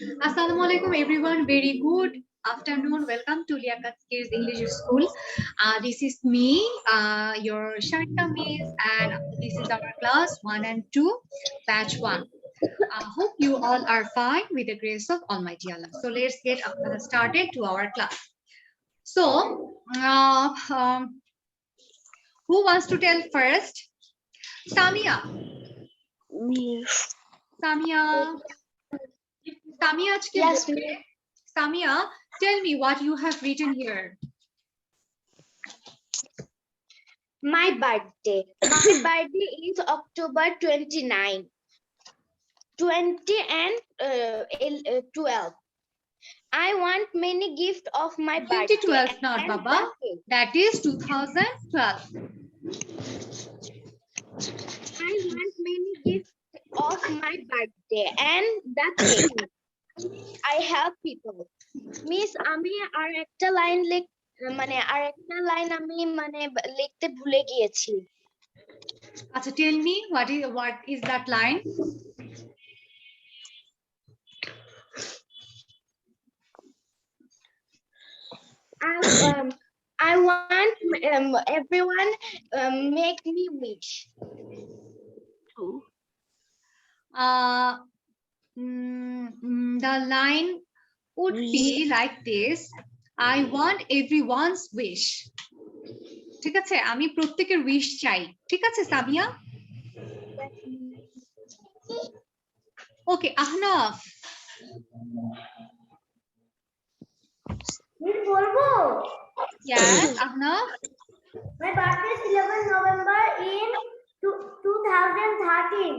Assalamu alaikum everyone. Very good afternoon. Welcome to Liaquat Kids English School. This is me, your Sharika Miss, and this is our class 1 and 2, batch 1. I hope you all are fine with the grace of Almighty Allah. So let's get started to our class. So, who wants to tell first? Samia. Me. Samia. Samia, Yes, Samia, tell me what you have written here. my birthday. My birthday is October 29, 20 and 12. I want many gifts of my birthday. 2012 not, Baba. That is 2012. I want many gifts of my birthday and that's it. I help people. Miss, আমি আর একটা line আমি লিখতে ভুলে গিয়েছি। আচ্ছা, tell me what is that line? I want everyone make me wish. The line would be like this. I want everyone's wish. ঠিক আছে, আমি প্রত্যেকের wish চাই। ঠিক আছে Samia? Okay, Ahnaf. Yes, Ahnaf. My birthday is 11 November in 2013.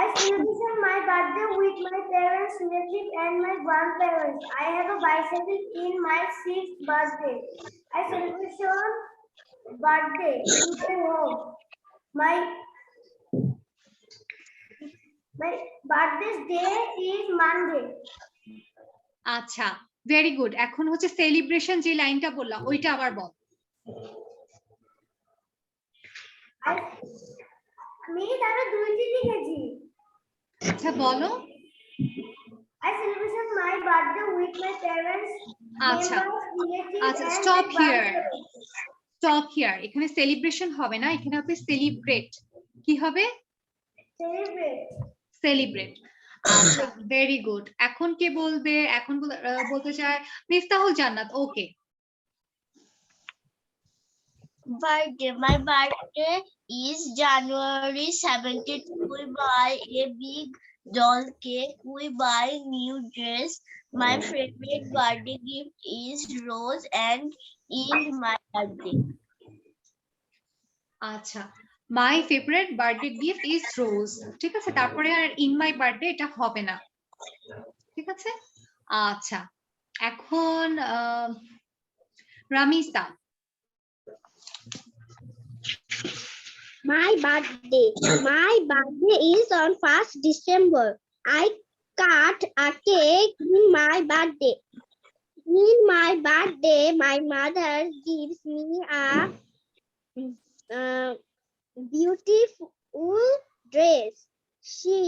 I celebrate my birthday with my parents, relatives, and my grandparents. I have a bicycle in my 6th birthday. I celebrate birthday in my home. My birthday day is Monday. আচ্ছা, very good. এখন হচ্ছে celebration যে লাইনটা বললাম ওইটা আবার বল। আমি তাহলে দুইটি লিখেছি। আচ্ছা বলো। I celebrate my birthday with my parents. আচ্ছা আচ্ছা, স্টপ হিয়ার। এখানে সেলিব্রেশন হবে না, এখানে হবে সেলিব্রেট। কি হবে? সেলিব্রেট। আচ্ছা, ভেরি গুড। এখন কে বলবে? এখন বলতে চায় মিফতাহুল জান্নাত। ওকে। Birthday. My birthday is January 17th. We buy a big doll cake. We buy new dress. My favorite birthday gift is rose and in my birthday. আচ্ছা, my favorite birthday gift is rose. ঠিক আছে, তারপরে আর in my birthday এটা হবে না। ঠিক আছে? আচ্ছা, এখন Ramisa. My birthday is on 1st December. I cut a cake in my birthday. In my birthday, my mother gives me a beautiful dress. She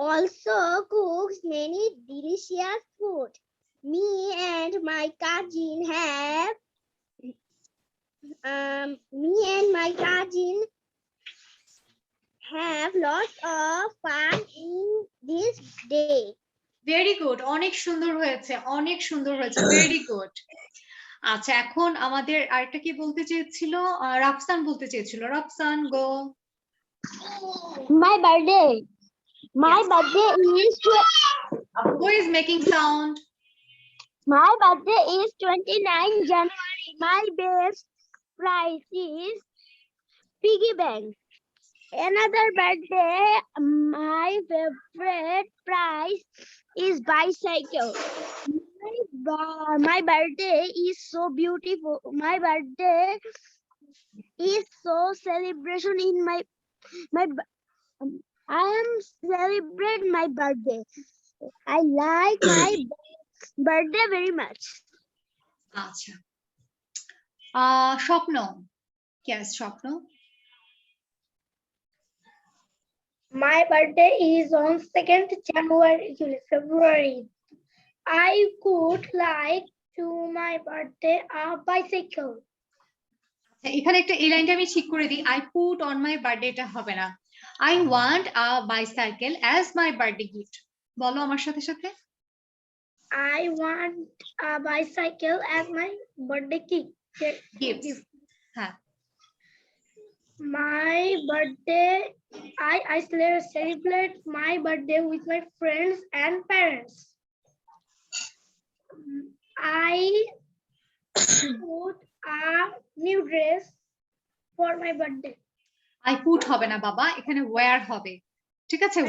also cooks many delicious food. Me and my cousin have lots of fun in this day. Very good, অনেক সুন্দর হয়েছে, অনেক সুন্দর হয়েছে, very good. আচ্ছা, এখন আমাদের আরেকটা কি বলতে চেয়েছিল? রাফসান বলতে চেয়েছিল। রাফসান, গো। My birthday is Who is making sound? My birthday is 29 January. My best prize is piggy bank. Another birthday, my favorite prize is bicycle. My birthday is so beautiful. My birthday is so celebration in I am celebrate my birthday. I like my birthday very much. আচ্ছা, স্বপ্ন। Yes, স্বপ্ন। My birthday is on 2nd February. I would like to my birthday a bicycle. এখানে একটা এই লাইনটা আমি ঠিক করে দিই, I put on my birthday, এটা হবে না। I want a bicycle as my birthday gift. বলো আমার সাথে সাথে। I want a bicycle as my birthday gift. হ্যাঁ। My birthday, I celebrate my birthday with my friends and parents. I put a new dress for my birthday. I put হবে না বাবা, এখানে wire হবে। ঠিক আছে,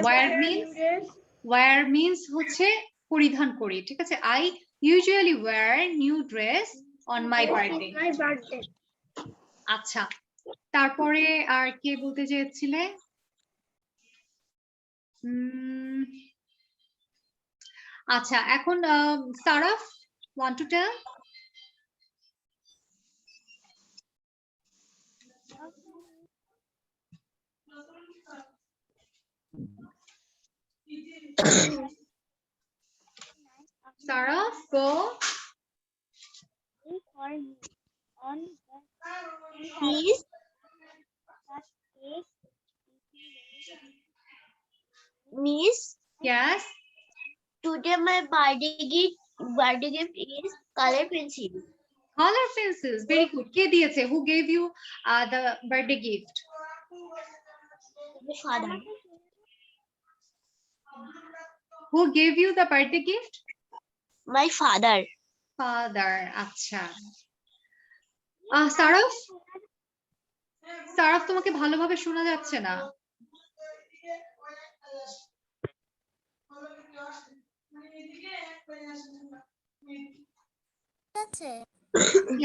ওয়্যার মিন্স হচ্ছে পরিধান করি। ঠিক আছে, I usually wear new dress on my birthday. আচ্ছা, তারপরে আর কে বলতে চেয়েছিলে? আচ্ছা, এখন Saraf, want to tell? Saraf, go. Please. Miss, Yes. today my birthday gift is color pencil. Color pencils, very good. কে দিয়েছে? Who gave you the birthday gift? My father. Who gave you the birthday gift? My father. Father. আচ্ছা। সারাফ, সারাফ তোমাকে ভালোভাবে শোনা যাচ্ছে না।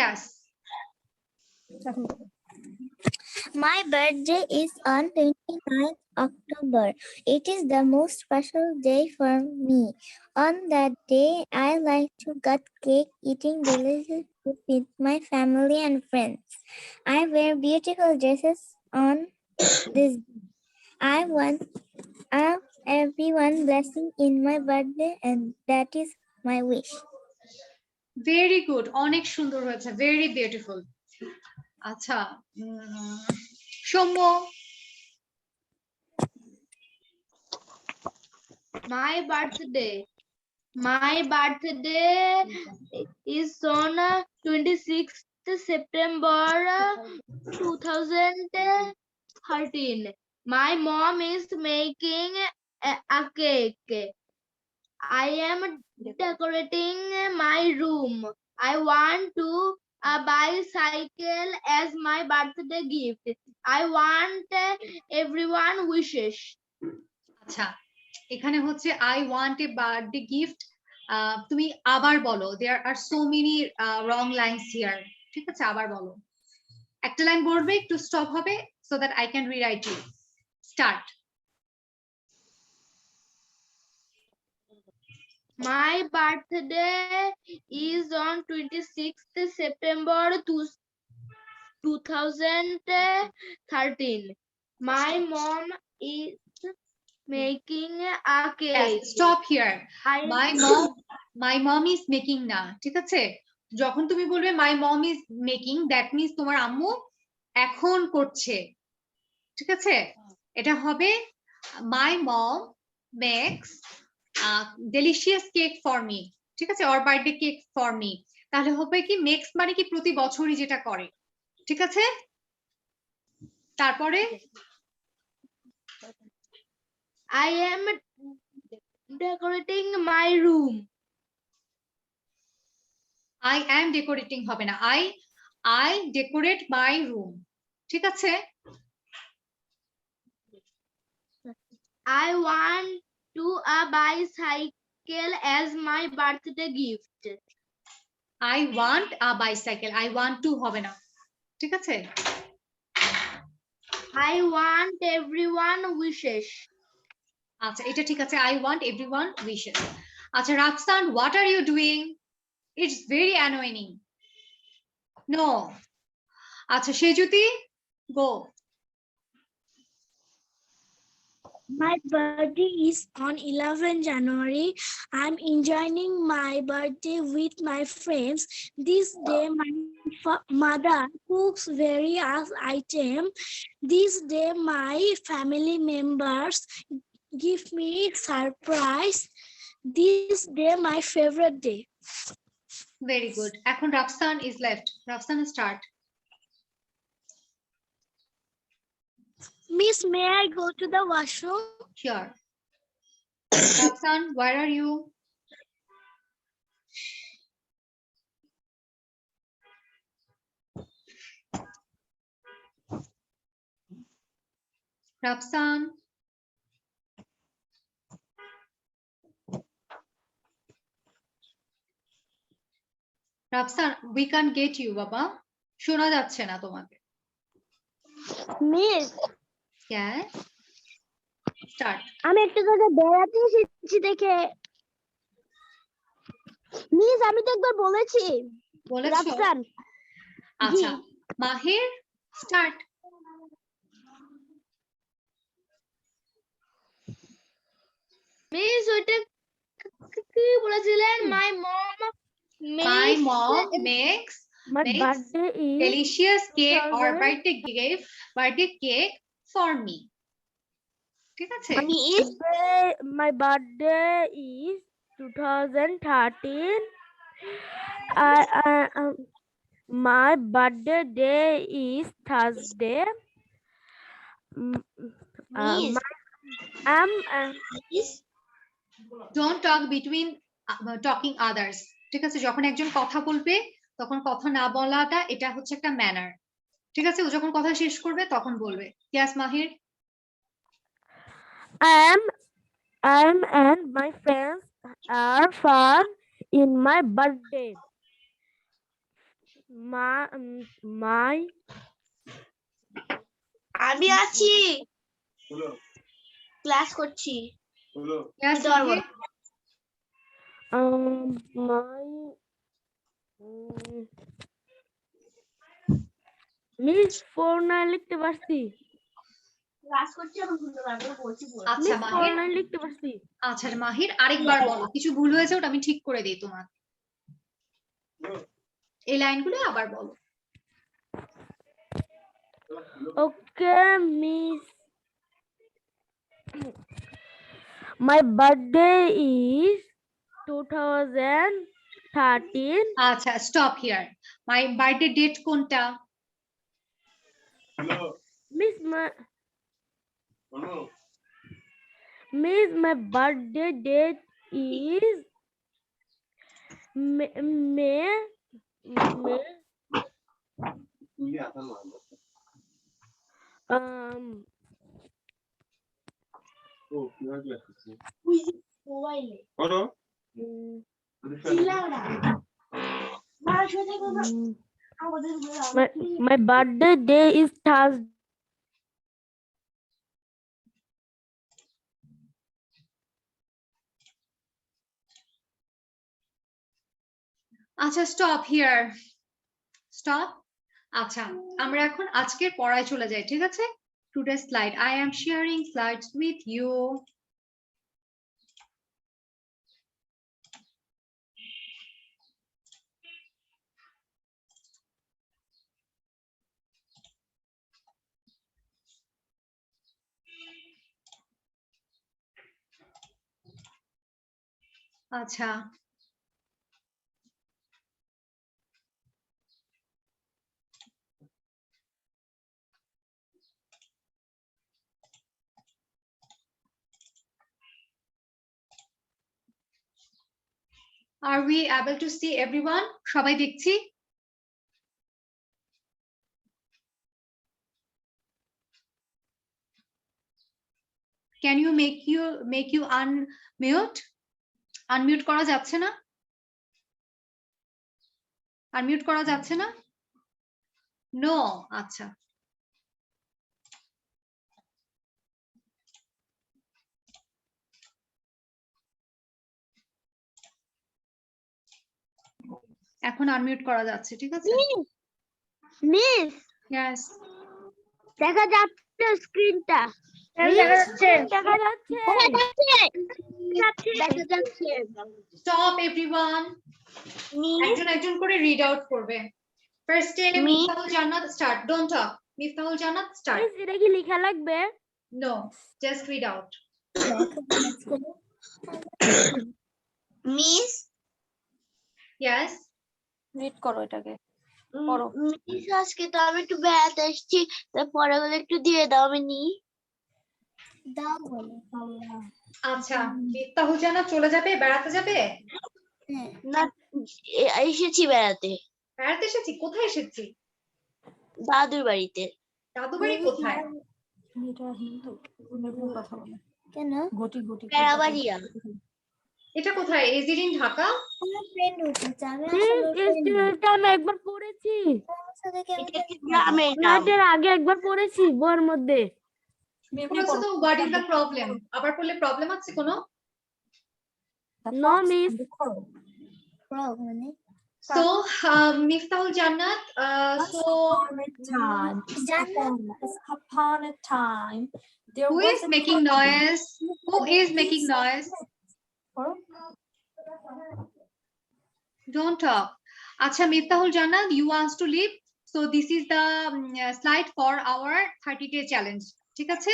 Yes. My birthday is on 29th October. It is the most special day for me. On that day, I like to cut cake, eating delicious food with my family and friends. I wear beautiful dresses on this day. I want everyone blessing in my birthday, and that is my wish. Very good. অনেক সুন্দর হয়েছে। Very beautiful. আচ্ছা, Soumya. My birthday is on 26th September 2013. My mom is making a cake. I am decorating my room. I want to a bicycle as my birthday gift. I want everyone wishes. আচ্ছা, এখানে হচ্ছে I want a birthday gift. তুমি আবার বলো, there are so many wrong lines here. ঠিক আছে, আবার বলো। একটা লাইন বলবে, একটু স্টপ হবে, so that I can rewrite you. Start. My birthday is on 26th September 2013. My mom is making a cake. Yes, stop here. My mom is making না, ঠিক আছে? যখন তুমি বলবে my mom is making, that means তোমার আম্মু এখন করছে। ঠিক আছে? এটা হবে my mom makes a delicious cake for me. ঠিক আছে? or birthday cake for me. তাহলে হবে কি makes মানে কি প্রতি বছরই যেটা করে। ঠিক আছে? তারপরে I am decorating my room. I am decorating হবে না, I decorate my room. ঠিক আছে? I want to a bicycle as my birthday gift. I want a bicycle. I want to হবে না, ঠিক আছে? I want everyone wishes. আচ্ছা, এটা ঠিক আছে, I want everyone wishes. আচ্ছা, Rafsan, what are you doing? It's very annoying. No. আচ্ছা, Sejuti, go. My birthday is on 11 January. I'm enjoying my birthday with my friends. This day, my mother cooks various items. This day, my family members give me surprise. This day, my favorite day. Very good. এখন Rafsan is left. Rafsan start. Miss, may I go to the washroom? Sure. Rapsan, where are you? Rapsan. Rapsan, we can't get you, Baba. শোনা যাচ্ছে না তোমাকে। Miss Yes. Start. আমি একটা জায়গায় বেড়াতে এসেছি দেখে মিস আমি তো একবার বলেছি বলেছো? রাফসান আচ্ছা, মাহির start. মিস ওইটা কি বলেছিলেন My mom makes birthday is delicious cake or 2000 birthday cake for me. ঠিক আছে? my birthday is 2013. My birthday day is Thursday. Don't talk between talking others. ঠিক আছে, যখন একজন কথা বলবে তখন কথা না বলাটা এটা হচ্ছে একটা ম্যানার। ঠিক আছে, ও যখন কথা শেষ করবে তখন বলবে। Yes, Mahir. I'm and my friends are fun in my birthday. My আমি আছি ক্লাস করছি। Yes, মাহির। মিস ফোর না লিখতে পারছি ক্লাস করছি এখন বলছি। আচ্ছা মাহির, লিখতে পারছি আচ্ছা মাহির আরেকবার বলো, কিছু ভুল হয়েছে ওটা আমি ঠিক করে দিই তোমার। এই লাইনগুলো আবার বলো। Okay, Miss. My birthday is 2013. আচ্ছা, stop here. My birthday date কোনটা? Miss, my birthday date is May. মোবাইলে My birthday day is Thursday. আচ্ছা, stop here. Stop. আচ্ছা, আমরা এখন আজকের পড়ায় চলে যাই, ঠিক আছে? Today's slide. I am sharing slides with you. আচ্ছা, are we able to see everyone? সবাই দেখছি? Can you make you unmute? Unmute করা যাচ্ছে না? Unmute করা যাচ্ছে না? No, আচ্ছা। এখন আনমিউট করা যাচ্ছে, ঠিক আছে? Miss Yes. দেখা যাচ্ছে স্ক্রিনটা দেখা যাচ্ছে দেখা যাচ্ছে স্টপ এভরিওয়ান, একজন একজন করে রিড আউট করবে। ফার্স্টে মিফতাহুল জান্নাত স্টার্ট, ডোন্ট টক। মিফতাহুল জান্নাত স্টার্ট। এটা কি লেখা লাগবে? No, just read out. Miss yes, read করো এটাকে। পড়ো। মিস আজকে তো আমি একটু বেড়াতে এসেছি, তারপরে একটু দিয়ে দাও, আমি নিই। দাও বলে। আচ্ছা মিফতাহুল জান্নাত চলে যাবে, বেড়াতে যাবে? হ্যাঁ, না, এসেছি বেড়াতে বেড়াতে এসেছি? কোথায় এসেছি? দাদুর বাড়িতে। দাদু বাড়ি কোথায়? এটা হিন্দু হিন্দু কথা বলে কেন? গটি গটি বেড়াবাড়িয়া। এটা কোথায়? Is in Dhaka? আমার ফ্রেন্ড উঠেছে, আমি আসলে উঠিনি। এটা আমি একবার পড়েছি, তোমার সাথে কেমন এটা কি গ্রামের নাম? নাটের আগে একবার পড়েছি বইয়ের মধ্যে। বলেছো তো হোয়াট ইজ দ্য প্রবলেম? আবার বললে প্রবলেম আছে কোনো? No miss. প্রো মানে so Miftahul Jannat, so upon a time there who was is making noise? Who is making noise? Don't talk. Acha Miftahul Jannat, you wants to leave, so this is the slide for our 30-day challenge. ঠিক আছে?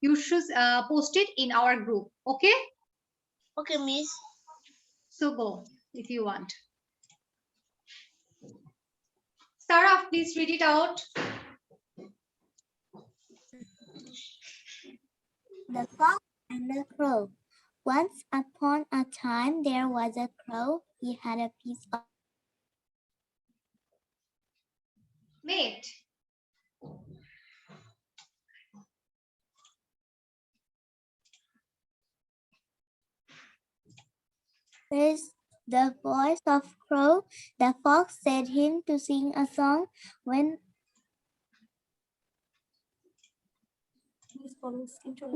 You should post it in our group. Okay? Okay miss. So go if you want. Sarah, please read it out. The Fox and the Crow. Once upon a time, there was a crow. He had a piece of Mate. Where's the voice of Crow. The fox said him to sing a song when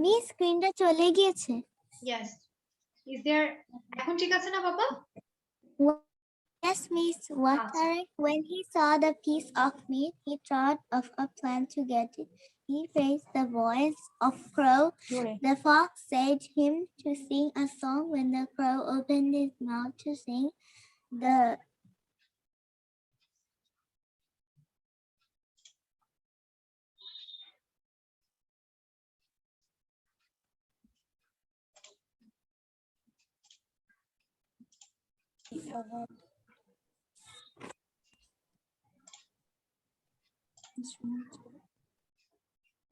Miss screenটা চলে গিয়েছে। Yes. Is there? এখন ঠিক আছে না বাবা? Yes, Miss. When he saw the piece of meat, he thought of a plan to get it. He praised the voice of Crow. The fox said him to sing a song. When the crow opened his mouth to sing, the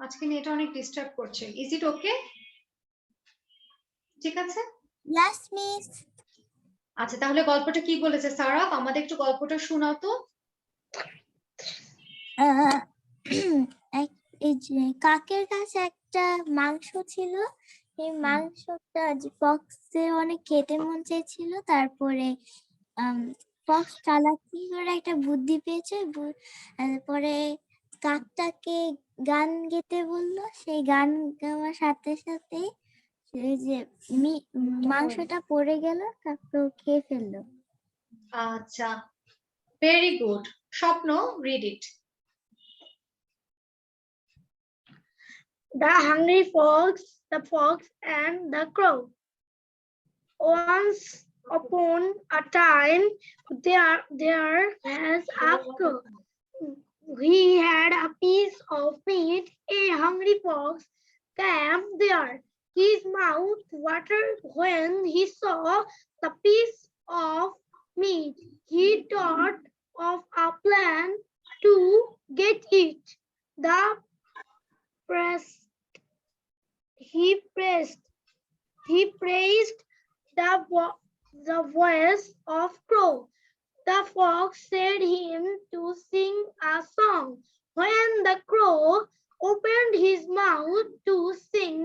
আজকে net অনেক disturb করছে। Is it ওকে? ঠিক আছে? Yes, Miss. আচ্ছা তাহলে গল্পটা কি বলেছে সারাফ? আমাদের একটু গল্পটা শোনাও তো। এই যে কাকের কাছে একটা মাংস ছিল, এই মাংসটা ফক্সে অনেক খেতে মন চেয়েছিল। তারপরে ফক্স চালাকি করে একটা বুদ্ধি পেয়েছে, তারপরে কাকটাকে গান গেতে বললো। সেই গান গাওয়ার সাথে সাথে সেই যে মাংসটা পড়ে গেল, তারপর খেয়ে ফেললো। আচ্ছা, ভেরি গুড। স্বপ্ন, read it. The hungry fox, the fox and the crow. Once upon a time, there was a crow. He had a piece of meat. A hungry fox came there. His mouth watered when he saw the piece of meat. He thought of a plan to get it. He praised the voice of Crow. The fox said him to sing a song. When the crow opened his mouth to sing,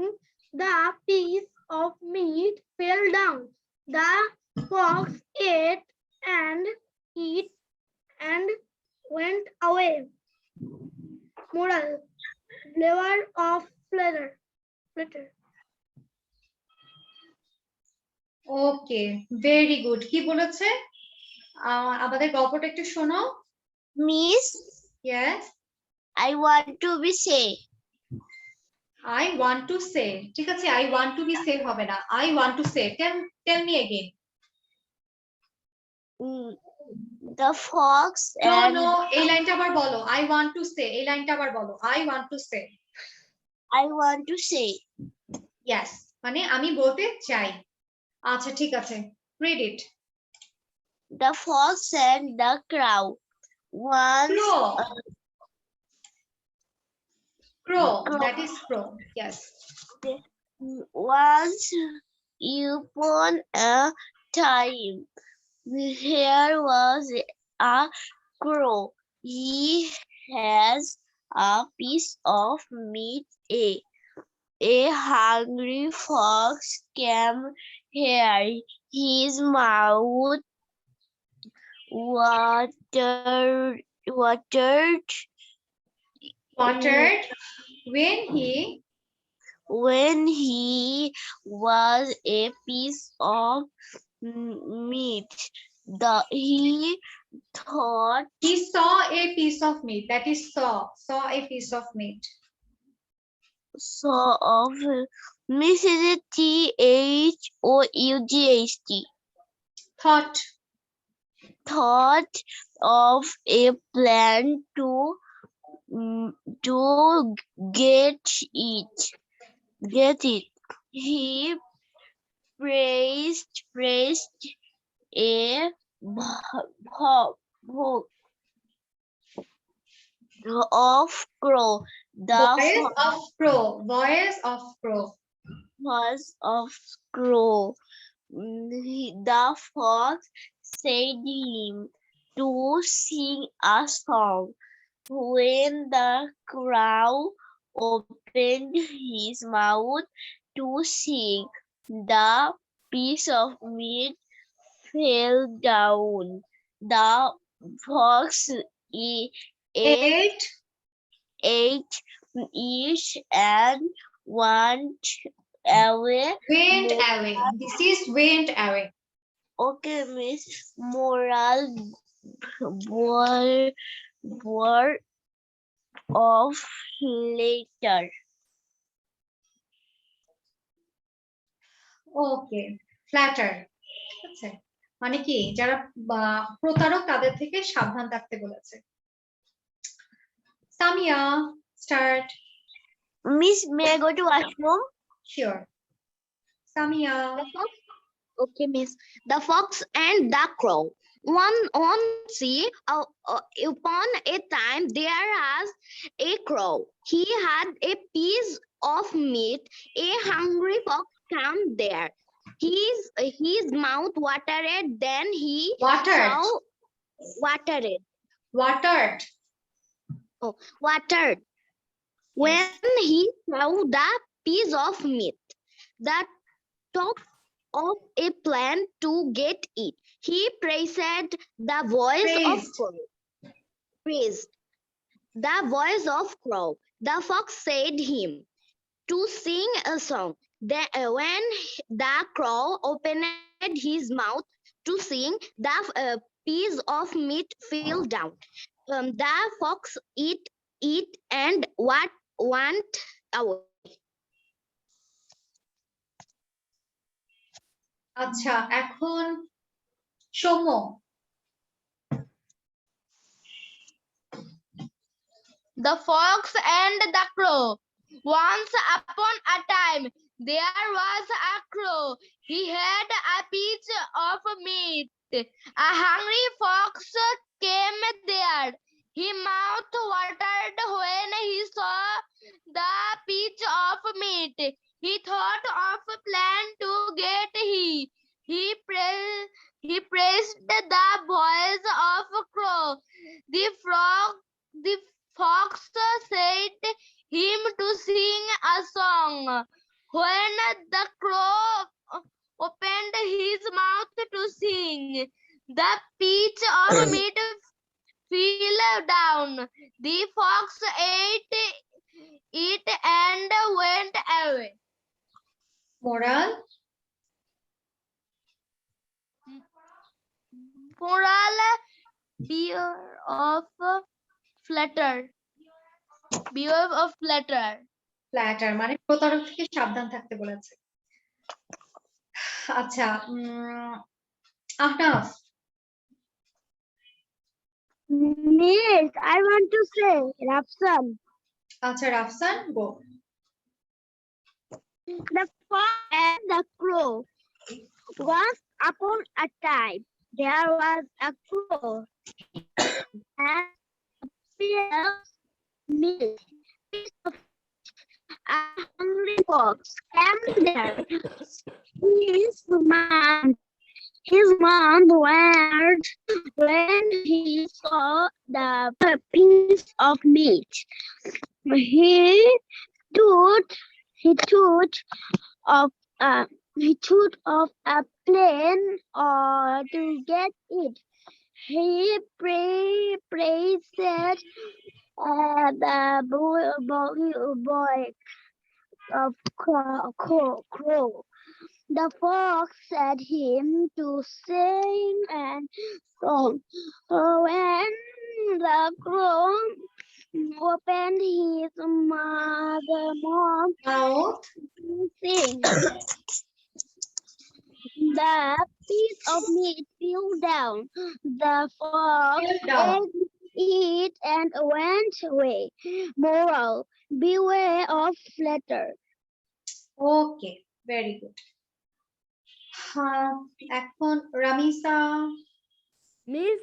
the piece of meat fell down. The fox ate it and went away. Moral: beware of flatter. Okay, very good. কি বলেছে? আমাদের গল্পটা একটু শোনাও। Miss, yes. I want to be safe. I want to say ঠিক আছে I want to be say হবে না I want to say tell me again The fox no and no এই লাইনটা আবার বলো I want to say এই লাইনটা আবার বলো I want to say I want to say yes মানে আমি বলতে চাই আচ্ছা ঠিক আছে read it the fox and the crow. Once crow Crow. that is crow yes once upon a time there was a crow. He has a piece of meat. A hungry fox came here. His mouth watered watered when he was a piece of meat. He thought he saw a piece of meat that is saw a piece of meat saw of Mrs. THOUGHT thought of a plan to get it. He praised a of crow. voice of crow Was of crow. The fox said him to sing a song. When the crow opened his mouth to sing, the piece of meat fell down. The fox ate it and went away. This is went away Okay, Miss. Moral word of later. Okay platter ঠিক আছে মানে কি যারা প্রতারক তাদের থেকে সাবধান থাকতে বলেছে Samia start Miss, may I go to washroom? sure Samia Okay, Miss. The fox and the crow. Upon a time there was a crow. He had a piece of meat. A hungry fox came there. His mouth watered. Then he watered. When he saw the piece of meat that top of a plan to get it, he praised the voice of crow. The fox said him to sing a song. When the crow opened his mouth to sing, the piece of meat fell down. The fox ate it and went away. আচ্ছা এখন Soumya The fox and the crow. Once upon a time, there was a crow. He had a piece of meat. A hungry fox came there. His mouth watered when he saw the piece of meat. He thought of a plan to get it. He praised the voice of crow. The fox said him to sing a song. When the crow opened his mouth to sing, the piece of meat fell down. The fox ate it and went away. moral Moral: beware of flatter. Beware of flatter. Platter মানে প্রতারক থেকে সাবধান থাকতে বলেছে। আচ্ছা Ahnaf, Miss, I want to say, Rafsan. আচ্ছা রাফসান গো। The fox and the crow. Once upon a time, there was a crow and a meat. A hungry fox came there. His mom went when he saw the piece of meat. He took he took of he took off a plane to get it. He praised the boy of crow. The fox set him to sing and song. When the crow opened his mouth Mouth. to sing, the piece of meat fell down. The fox Fell down. ate it and went away. Moral: beware of flatter. Okay, very good. এখন Ramisa. Miss,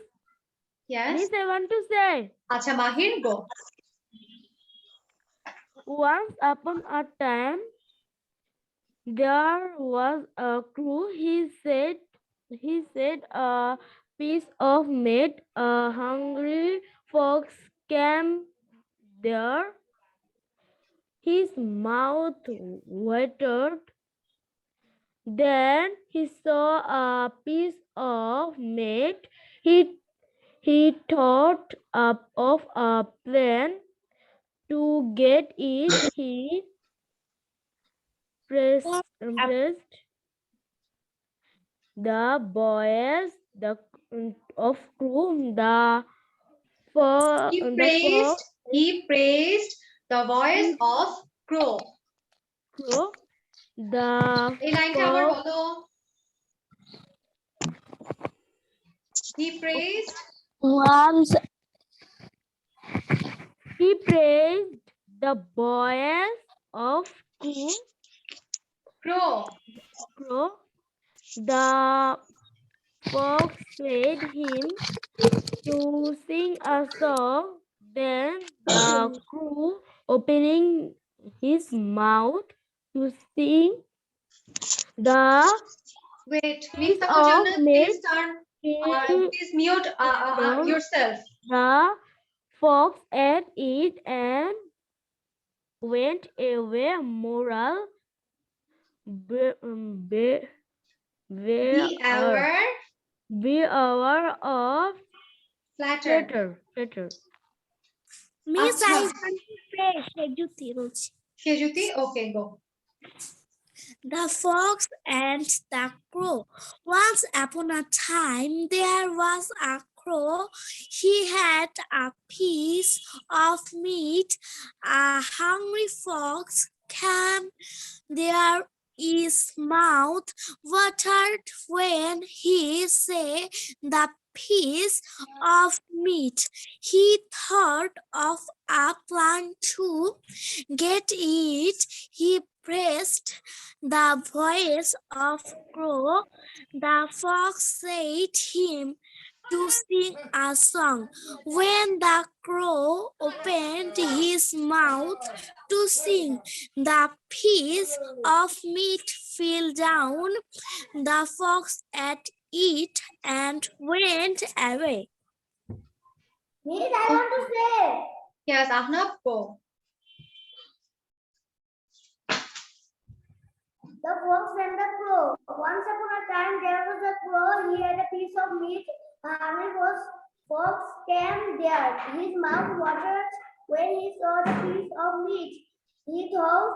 yes, I want to say, আচ্ছা মাহির গো। once upon a time, there was a crow. He said a piece of meat. A hungry fox came there. His mouth watered. Then he saw a piece of meat. He thought up of a plan to get it. He pressed the boys of crew, He the praised the voice of crow. crow, the এই লাইনটা আবার fox, বলো। He praised Once he praised the boys of crow. The fox fed him to sing a song. Then the crow, opening his mouth to sing, the wait, piece Miss of Jannat, meat please mute down. yourself. The fox ate it and went away. Moral: beware of Flatter. flatter. Miss, আচ্ছা, I want to say, Sejuti বলছি। সেজুতি, ওকে গো। The fox and the crow. Once upon a time, there was a crow. He had a piece of meat. A hungry fox came there. His mouth watered when he saw the piece of meat. He thought of a plan to get it. He praised the voice of crow. The fox said him to sing a song. When the crow opened his mouth to sing, the piece of meat fell down. The fox ate it and went away. Miss, I want to say. Yes, Ahnaf, go. The fox and the crow. Once upon a time, there was a crow. He had a piece of meat. A hungry fox came there. His mouth watered when he saw the piece of meat. He thought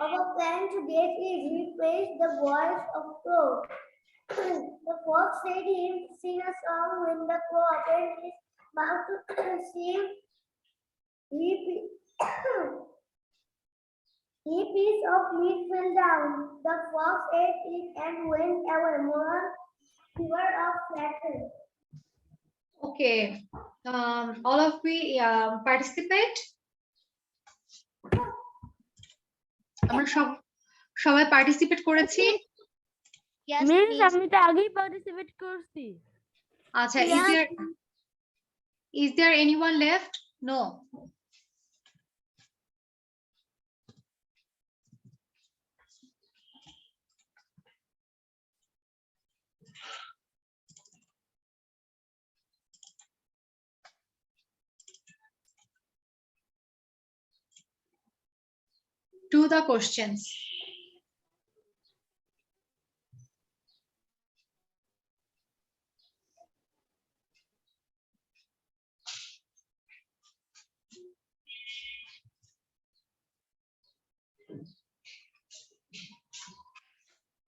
of a plan to get it. He praised the voice of crow. The fox said him to sing a song. When the crow opened his mouth to sing, he A piece of meat fell down. The fox ate it and went away. Moral, beware of flattery. Okay. All of we participate. আমরা সবাই participate করেছি। Yes, miss please. আমি তো আগেই participate করছি। আচ্ছা, is there anyone left? No. To the questions.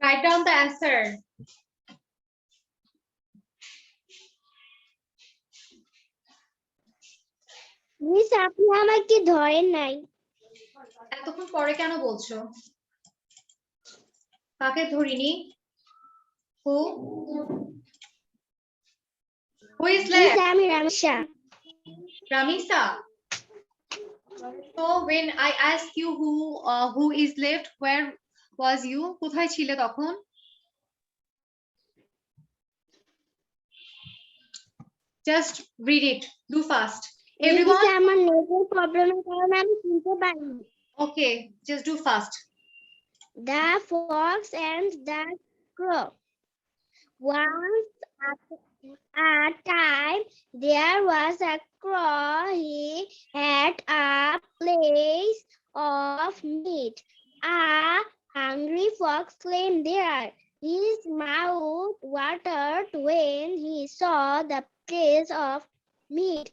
Write down the answer. Miss আপনি আমাকে ধরেন নাই। এতক্ষণ পরে কেন বলছো? কাকে ধরিনি? Who is miss left? আমি Ramesha. Ramisa. So when I asked you who is left, where was you? কোথায় ছিলে তখন? Just read it. Do fast. Everyone. Miss আমার নেটের প্রবলেমের কারণে আমি শুনতে পারিনি। Okay, just do fast. The fox and the crow. Once upon a time, there was a crow. He had a place of meat. A hungry fox came there. His mouth watered when he saw the place of meat.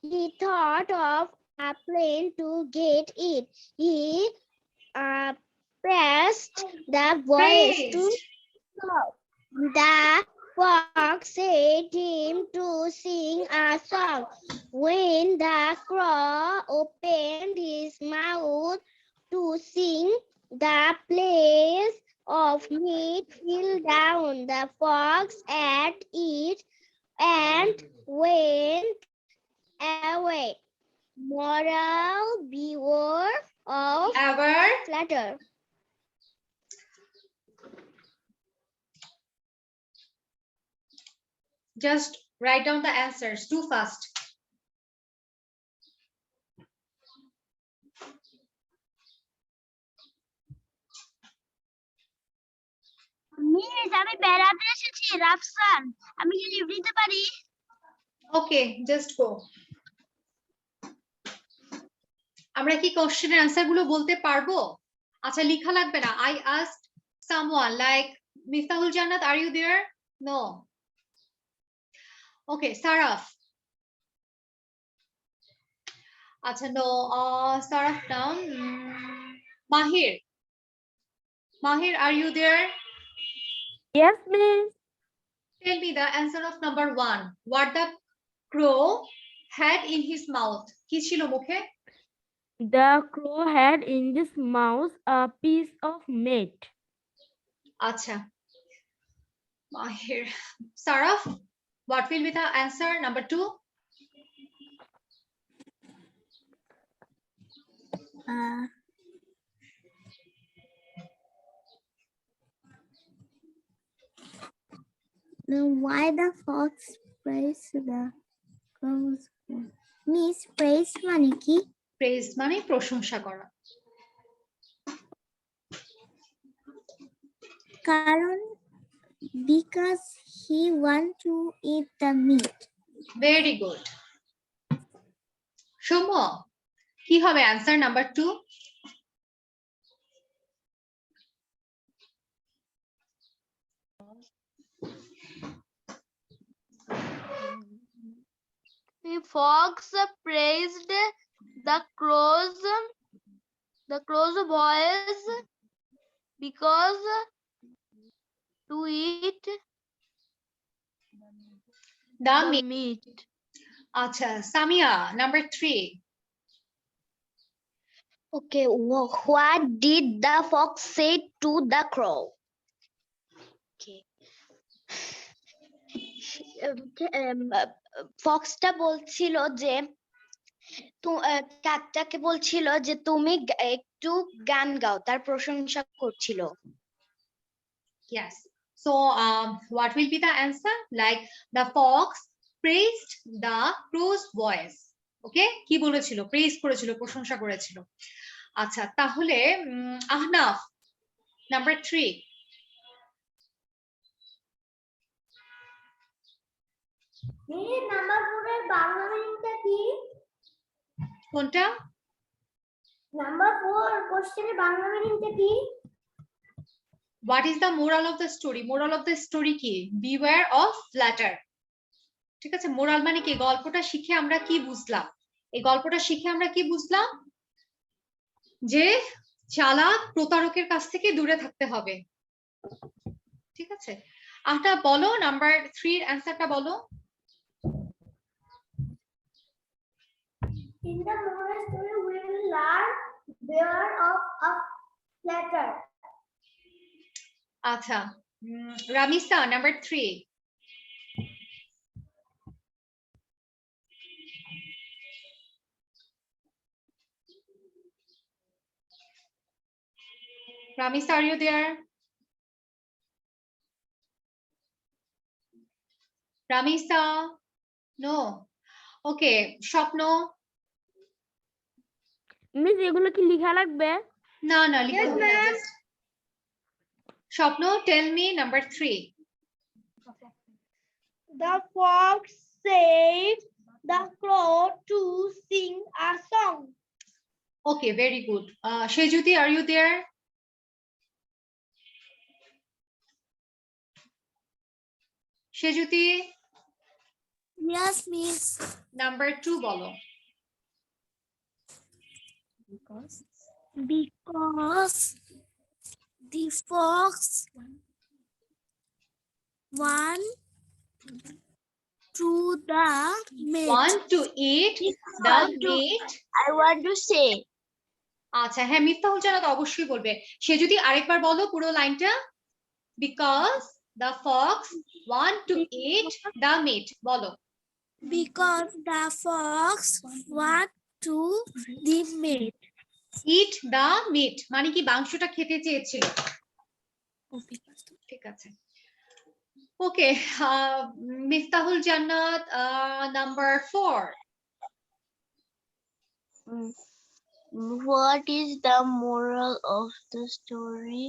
He thought of a plan to get it. He pressed the voice to Praise. stop. The fox set him to sing a song. When the crow opened his mouth to sing, the place of meat fell down. The fox ate it and went away. Moral, beware of Ever. flatter. Just write down the answers. Do fast. Miss আমি বেড়াতে এসেছি রাফসান, আমি কি leave দিতে পারি? Okay, just go. আমরা কি কোশ্চেনের অ্যান্সার গুলো বলতে পারবো? আচ্ছা, লেখা লাগবে না। I asked someone like Miftahul Jannat, are you there? No. Okay, Saraf. আচ্ছা, no. Saraf down. Mahir. Mahir, are you there? Yes, miss. Tell me the answer of number 1. What the crow had in his mouth? কি ছিল মুখে? The crow had in his mouth a piece of meat. Acha. Mahir. Saraf, what will be the answer? Number 2. Why the fox praised the crow's Miss praise মানে কি? Praise মানে প্রশংসা করা। কারণ because he want to eat the meat. Very good. Soumya, কি হবে answer number 2? The fox praised the crow's voice because to eat The the meat. meat. আচ্ছা, Samia, number 3. Okay, what did the fox say to the crow? Okay. ফক্সটা বলছিল যে কাকটাকে বলছিল যে তুমি একটু গান গাও, তার প্রশংসা করছিল। Yes. So what will be the answer? Like the fox praised the crow's voice. Okay? কি বলেছিল? Praise করেছিল, প্রশংসা করেছিল। আচ্ছা, তাহলে আহনাফ, নাম্বার 3. নাম্বার 4 এর বাংলা মিনিংটা কি? কোনটা? নাম্বার 4 কোশ্চেনের বাংলা মিনিংটা কি? What is the moral of the story? Moral of the story কি? Beware of flatterer. ঠিক আছে, মোরাল মানে কি? গল্পটা শিখে আমরা কি বুঝলাম? এই গল্পটা শিখে আমরা কি বুঝলাম? যে চালাক প্রতারকের কাছ থেকে দূরে থাকতে হবে। ঠিক আছে, আটা বলো, নাম্বার 3 এর অ্যানসারটা বলো। In the moral story we will learn beware of a flatterer. আচ্ছা, Ramisa, number 3. Ramisa, are you there? Ramisa? No. Okay, Shapno? Miss এগুলো কি লেখা লাগবে? না না, লিখতে হবে না, just Shapno, tell me number 3. The fox said the crow to sing a song. Okay, very good. Shejuti, are you there? Shejuti, Yes, miss. number 2 বলো। Because the fox want to the meat. Want to eat the meat. I want to say. আচ্ছা, হ্যাঁ, মিফতাহুল জান্নাত অবশ্যই বলবে। সে যদি আরেকবার বলো পুরো লাইনটা। Because the fox want to eat the meat. বলো। Because the fox want to the meat. Eat the meat মানে কি? মাংসটা খেতে চেয়েছিল। ঠিক আছে। ওকে, মিফতাহুল জান্নাত, number 4. What is the moral of the story?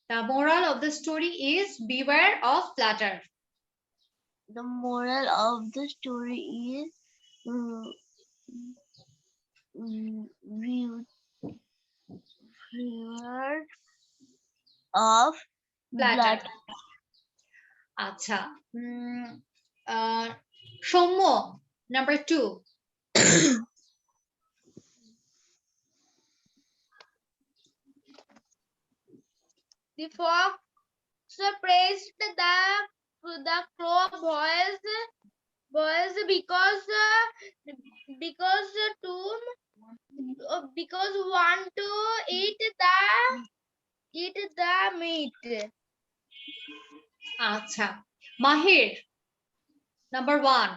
The moral of the story is beware of flatterer. The moral of the story is beware of Flatterer. আচ্ছা, Soumya, number 2. The fox praised the crow voice because want to eat the meat. আচ্ছা, মাহির, number 1.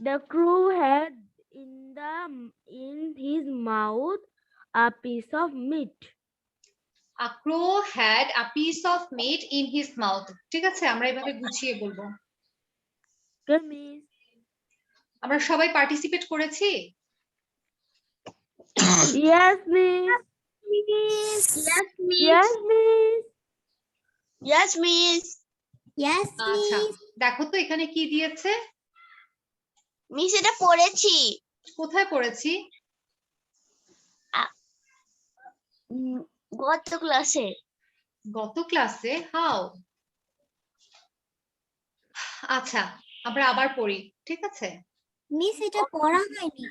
The crow had in his mouth a piece of meat. A crow had a piece of meat in his mouth. ঠিক আছে, আমরা এভাবে গুছিয়ে বলবো। Okay, miss. আমরা সবাই participate করেছি? Yes, miss. Yes. Yes, miss. Yes, miss. Yes, miss. Yes, আচ্ছা, miss. দেখো তো এখানে কি দিয়েছে। মিস এটা পড়েছি। কোথায় পড়েছি? গত ক্লাসে। গত ক্লাসে? হাউ? আচ্ছা, আমরা আবার পড়ি, ঠিক আছে? মিস এটা পড়া হয়নি।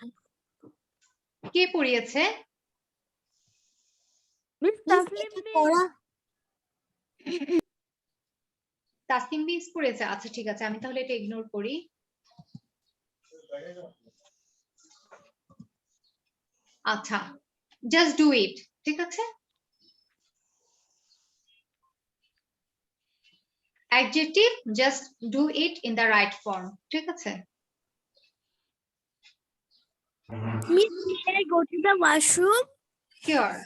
কে পড়িয়েছে? Miss Taslim, এটা পড়া তাসনিম মিস পড়েছে। আচ্ছা, ঠিক আছে, আমি তাহলে এটা ইগনোর করি। আচ্ছা, just do it. ঠিক আছে? Adjective, just do it in the right form. ঠিক আছে? Miss, may I go to the washroom? Sure.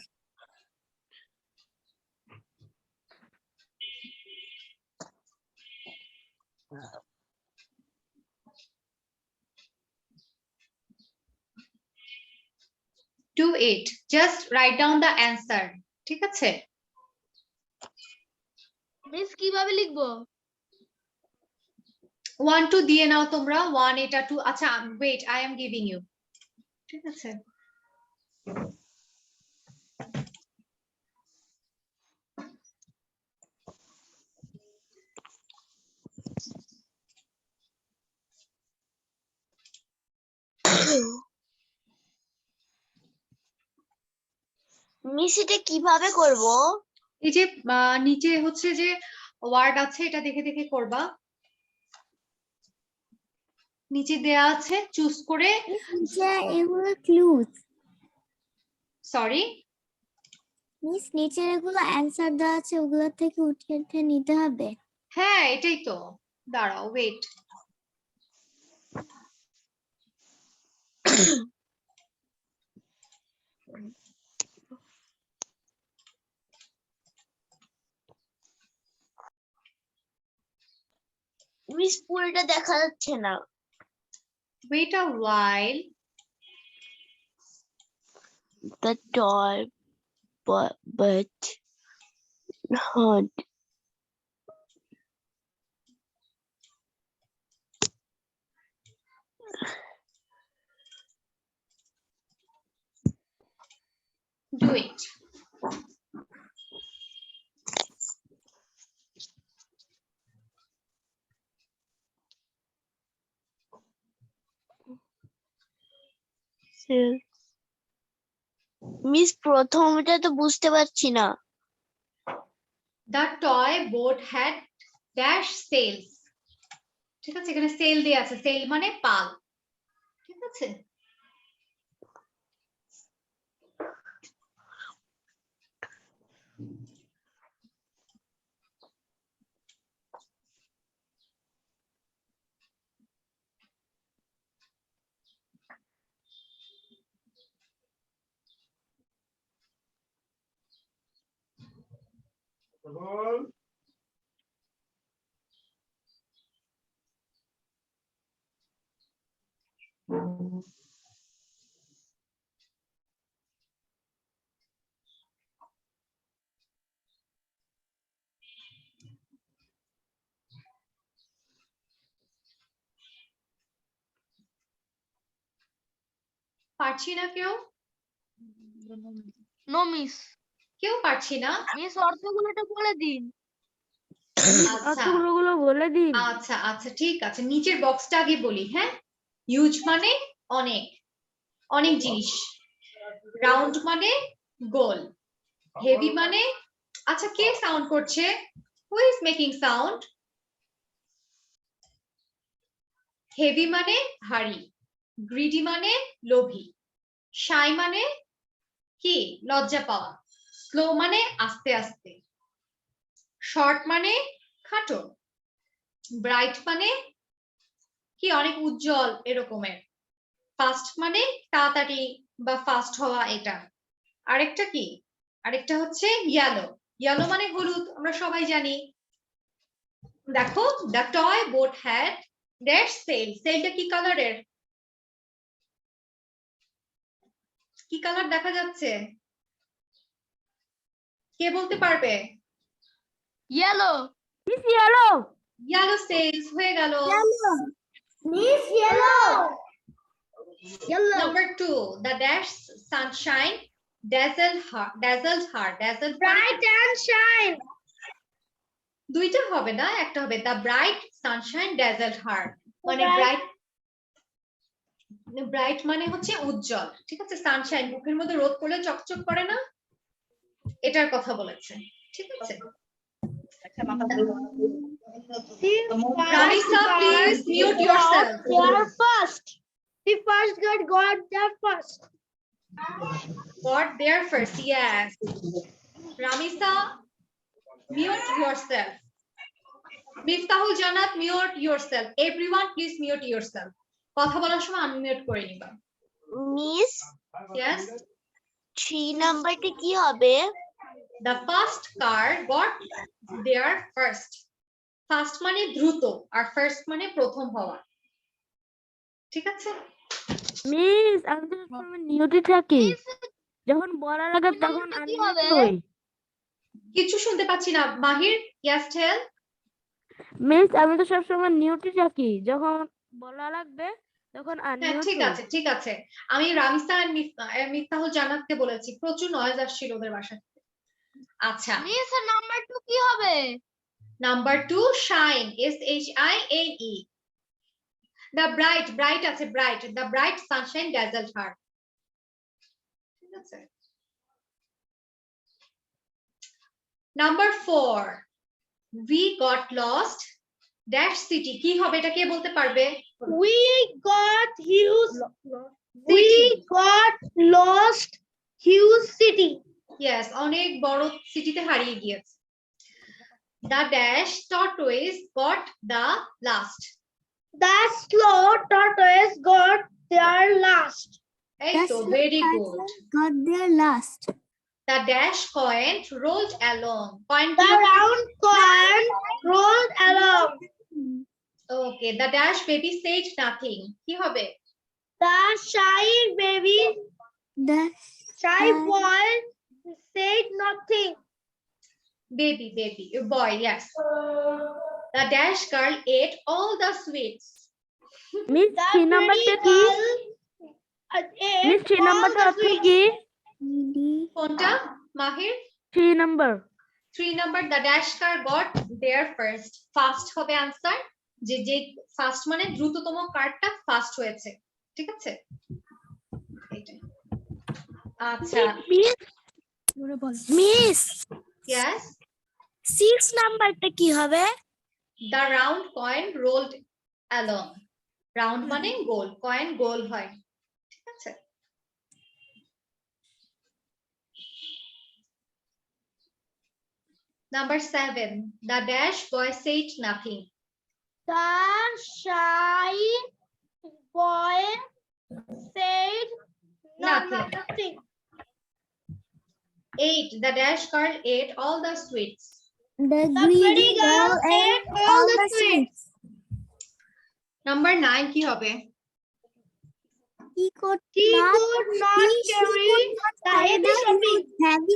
Do it. Just write down the answer. ঠিক আছে? মিস কিভাবে লিখবো? 1 2 দিয়ে নাও তোমরা, 1 এটা 2, আচ্ছা wait, I am giving you. ঠিক আছে? মিস এটা কিভাবে করব? এই যে নিচে হচ্ছে যে ওয়ার্ড আছে, এটা দেখে দেখে করবা। নিচে দেয়া আছে, চুজ করে। নিচে এগুলো ক্লুজ। সরি মিস, নিচে এগুলো অ্যানসার দেওয়া আছে, ওগুলো থেকে উঠে উঠে নিতে হবে। হ্যাঁ এটাই তো, দাঁড়াও ওয়েট। মিস পুরোটা দেখা যাচ্ছে না। Wait a while. The toy but not Do it. Miss প্রথমটা তো বুঝতে পারছি না। The toy boat had dash sails. ঠিক আছে, এখানে সেল দেয়া আছে, সেল মানে পাল। ঠিক আছে? পারছি না কেউ? No miss. কেউ পারছি না? মিস অর্থগুলো একটু বলে দিন। আচ্ছা অর্থগুলো বলে দিন। আচ্ছা আচ্ছা ঠিক আছে, নিচের বক্সটা আগে বলি। হ্যাঁ, হিউজ মানে অনেক, অনেক জিনিস। রাউন্ড মানে গোল। হেভি মানে, আচ্ছা কে সাউন্ড করছে? Who is making sound? Heavy মানে ভারী। গ্রিডি মানে লোভী। শাই মানে কি? লজ্জা পাওয়া। স্লো মানে আস্তে আস্তে। শর্ট মানে খাটো। ব্রাইট মানে কি? অনেক উজ্জ্বল এরকমের। ফাস্ট মানে তাড়াতাড়ি বা ফাস্ট হওয়া, এটা। আরেকটা কি? আরেকটা হচ্ছে ইয়েলো। ইয়েলো মানে হলুদ, আমরা সবাই জানি। দেখো, the toy boat had dash sail. সেলটা কি কালারের? কি কালার দেখা যাচ্ছে? কে বলতে পারবে? Yellow. Miss yellow. Yellow cells হয়ে গেল। Miss yellow. Number 2, the dash sunshine dazzled her. Dazzled her. Dazzled Bright and shine. দুইটা হবে না, একটা হবে। The bright sunshine dazzled her, মানে Bright. ব্রাইট মানে হচ্ছে উজ্জ্বল। ঠিক আছে? সানশাইন, মুখের মধ্যে রোদ পড়লে চকচক করে না, এটার কথা বলেছে। ঠিক আছে? Ramisa, please mute yourself. They are fast. The first girl got there first. Got there first. Yes. Ramisa, mute yourself. Miftahul Janat, mute yourself. Everyone, please mute yourself. কথা বলার সময় আনমিউট করে নিবা। Miss Yes. 3 নাম্বারটি কি হবে? The first car got there first. First মানে দ্রুত আর first মানে প্রথম হওয়া। ঠিক আছে? মিস আমি তো সবসময় নিউটে থাকি, যখন বলা লাগে তখন কি আনমিউট হবে? হই। কিছু শুনতে পাচ্ছি না। মাহির, yes tell. মিস আমি তো সবসময় নিউটে থাকি, যখন বলা লাগবে তখন হ্যাঁ আনমিউট ঠিক হই। আছে ঠিক আছে। আমি রামিসা আর মিফতাহুল জান্নাতকে বলেছি, প্রচুর নয়েজ আসছিল ওদের বাসা থেকে। আচ্ছা, মিস নাম্বার 2 কি হবে? Number 2 shine, shine. The bright আছে bright, the bright sunshine dazzled her. ঠিক আছে। Number 4 we got lost dash city, কি হবে এটা কে বলতে পারবে? We got lost huge city. Yes, অনেক বড় সিটিতে হারিয়ে গিয়েছে। The dash tortoise got the last. The slow tortoise got there last. এই The তো slow very tortoise good. got there last. The dash coin rolled along. Coin The round coin rolled along. Okay, the dash baby said nothing. কি হবে? The shy baby, The shy boy said nothing. Baby, boy, yes. The dash girl ate all the sweets. Miss The 3 নাম্বারটা কি? Miss 3 নাম্বারটা অর্থ কি? কোনটা মাহির? 3 number. 3 number, the dash car got there first. Fast হবে answer, যে first মানে দ্রুততম কারটা ফার্স্ট হয়েছে। ঠিক আছে? এইটাই। আচ্ছা, মিস yes. 6 নাম্বারটা কি হবে? The round coin rolled along. Round মানে গোল, কয়েন গোল হয়। ঠিক আছে? Number 7, the dash boy said nothing. The shy boy said nothing. 8, the dash girl ate all the sweets. The The pretty girl ate ate all the sweets. Number 9 কি হবে? He could He not could not carry the heavy shopping. heavy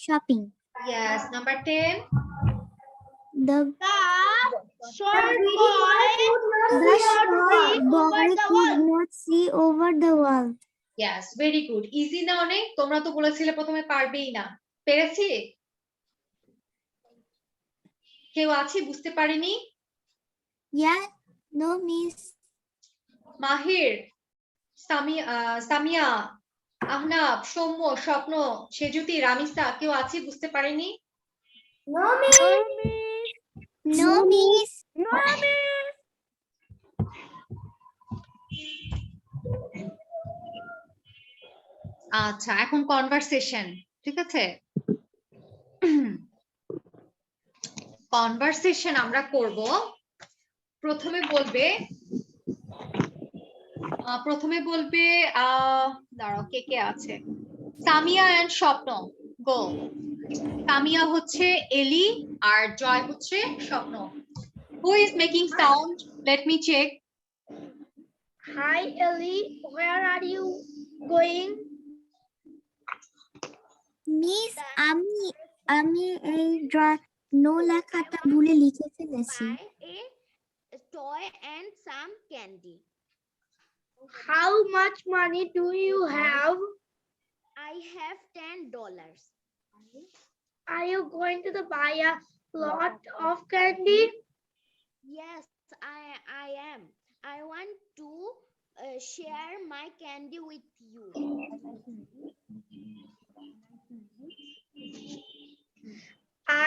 shopping. Yes, number 10. The The short boy could not see over the wall. Yes, very good. Easy না অনেক? তোমরা তো বলেছিলে প্রথমে পারবেই না। পেরেছি? কেউ আছে বুঝতে পারেনি? Yeah, no miss. মাহির, সামিয়া, আহনাব, সৌম্য, স্বপ্ন, সেজুতি, রামিসা, কেউ আছে বুঝতে পারেনি? No, miss. No miss. আচ্ছা, এখন কনভারসেশন। ঠিক আছে? কনভারসেশন আমরা করব। প্রথমে বলবে দাঁড়াও, কে কে আছে? সামিয়া এন্ড স্বপ্ন, গো। সামিয়া হচ্ছে এলি আর জয় হচ্ছে স্বপ্ন। Who is making sound? Let me check. Hi, Ellie. Where are you going? Miss, আমি এই নো লেখাটা ভুলে লিখে ফেলেছি। A toy and some candy. How much money do you have? I have $10. Are you going to buy a lot of candy? Yes, I am. I want to share my candy with you.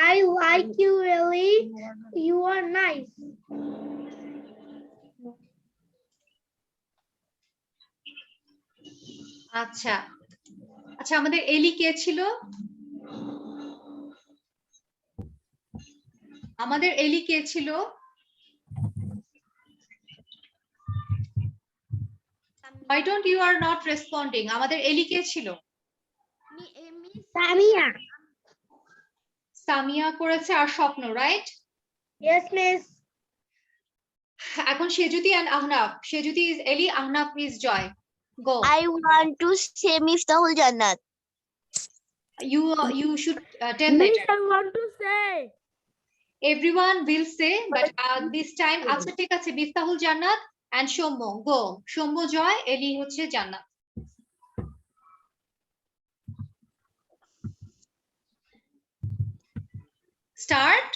I like you, Ellie. You are nice. আচ্ছা আচ্ছা আমাদের এলি কে ছিল? আমাদের এলি কে ছিল? Why don't you are not responding? আমাদের এলি কে ছিল? সামিয়া। সামিয়া করেছে আর স্বপ্ন, রাইট? Yes, miss. এখন সেজুতি and আহনাফ। সেজুতি is এলি, Ahnaf is Joy. Go. I want to say Miftahul Jannat. You should tell Miss, later. I want to say. Everyone will say, but this time আচ্ছা ঠিক আছে, মিফতাহুল জান্নাত and সৌম্য। Go. সৌম্য জয়, এলি হচ্ছে জান্নাত। Start.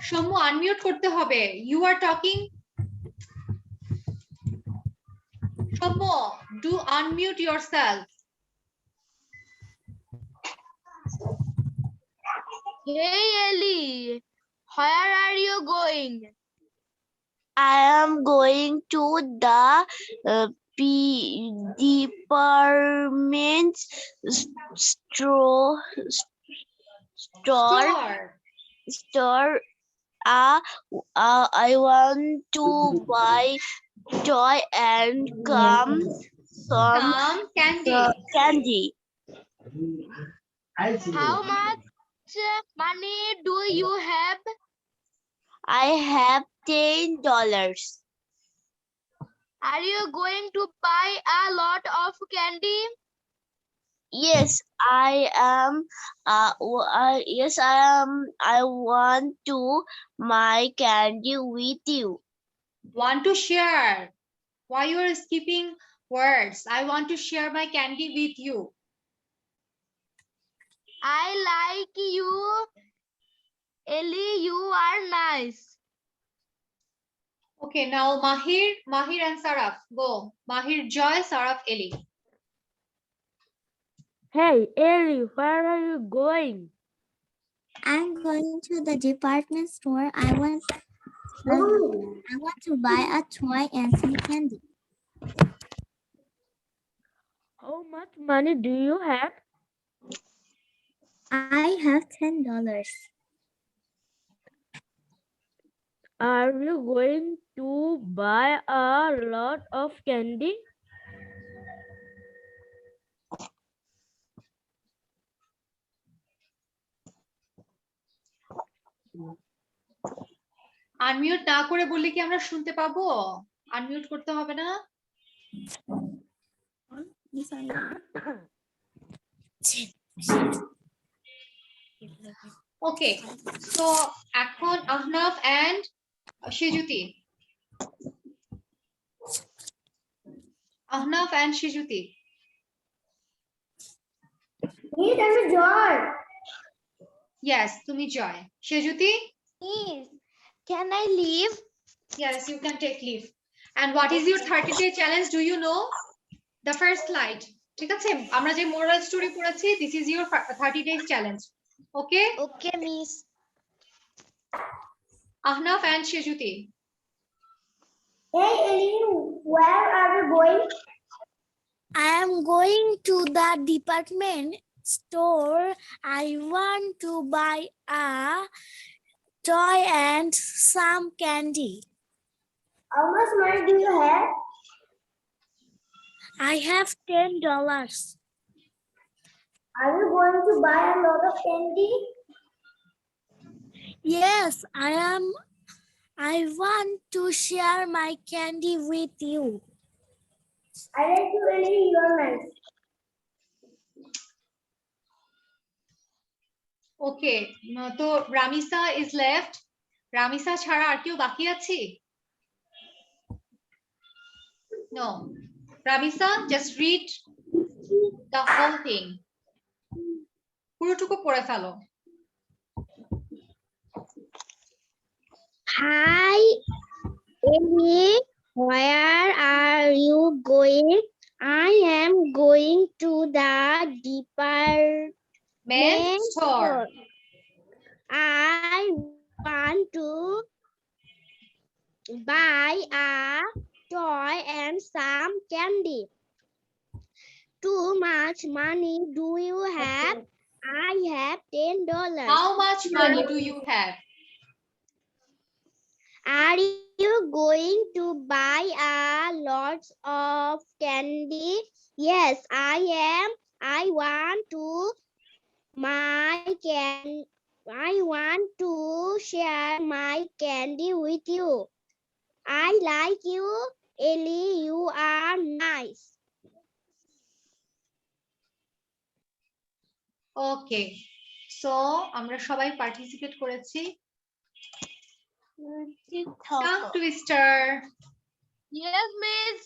Soumya unmute করতে হবে। You are talking. Soumya, do unmute yourself. Hey Ellie, where are you going? I am going to the department store. I want to buy toy and some candy. How much money do you have? I have $10. Are you going to buy a lot of candy? Yes, I am. Yes, I am. I want to my candy with you. Want to share? Why you are skipping words? I want to share my candy with you. I like you. Ellie, you are nice. Okay, now Mahir and Saraf. Go. Mahir Joy, Saraf Eli. Hey, Ellie, where are you going? I'm going to the department store. I want to buy a toy and some candy. How much money do you have? I have $10. Are you going to buy a lot of candy? Unmute না করে বললে কি আমরা শুনতে পাবো? Unmute করতে হবে না? Okay, so এখন Ahnaf and Sejuti. Ahnaf and Sejuti. Miss, I'm Joy. Yes, তুমি জয়। Sejuti? Miss, can I leave? Yes, you can take leave. And what is your 30-day challenge? Do you know? The first slide. ঠিক আছে, আমরা যে moral story পড়েছি, this is your 30 days challenge. Okay? Okay, Miss. Ahnaf and Shejuti. Hey, Ellie, where are you going? I am going to the department store. I want to buy a toy and some candy. How much money do you have? I have $10. Are you going to buy a lot of candy? Yes, I am. I want to share my candy with you. I like you, Ellie. You're nice. Okay, তো Ramisa is left. Ramisa ছাড়া আর কেউ বাকি আছি? No. Ramisa, just read the whole thing. পুরোটুকু পড়ে ফেলো। Hi, Ellie. Where are you going? I am going to the department Store. I want to buy a toy and some candy. Too much money do you have? I have $10. How much money do you have? Are you going to buy a lots of candy? Yes, I am. I want to share my candy with you. I like you, Ellie. You are nice. Okay. So আমরা সবাই participate করেছি। Tongue twister. Yes, miss.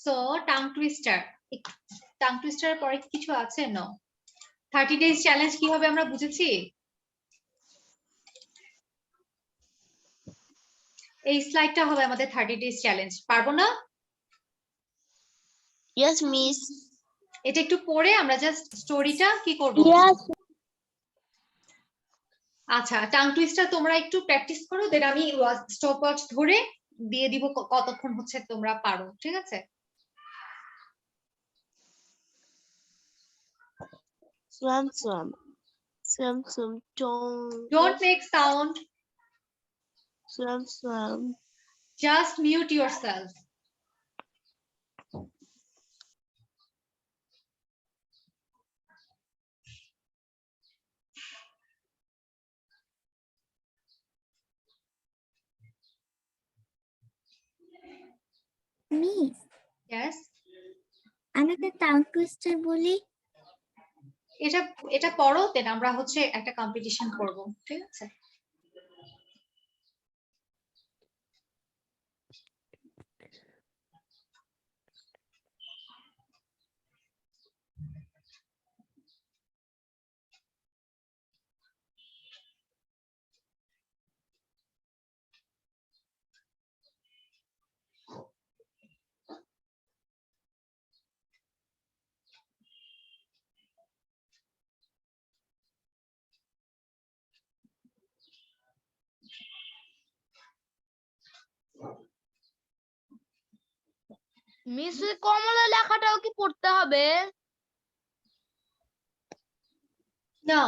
So tongue twister. Tongue twister এর পরে কিছু আছে? No. 30 days challenge কি হবে আমরা বুঝেছি? এই স্লাইডটা হবে আমাদের 30 days challenge। পারবো না? Yes, miss. এটা একটু পড়ে আমরা জাস্ট স্টোরিটা কি করব? Yes. আচ্ছা, টাং টুইস্টার তোমরা একটু প্র্যাকটিস করো, দেন আমি স্টপওয়াচ ধরে দিয়ে দিব কতক্ষণ হচ্ছে তোমরা পারো, ঠিক আছে? Swam, swam. Swam, swam. Don't make sound. Swam, swam. Just mute yourself. Miss, Yes. আমি একটা টাং টুইস্টার বলি। এটা পড়ো, দেন আমরা হচ্ছে একটা কম্পিটিশন করব, ঠিক আছে? মিস কমলা লেখাটাও কি পড়তে হবে? না।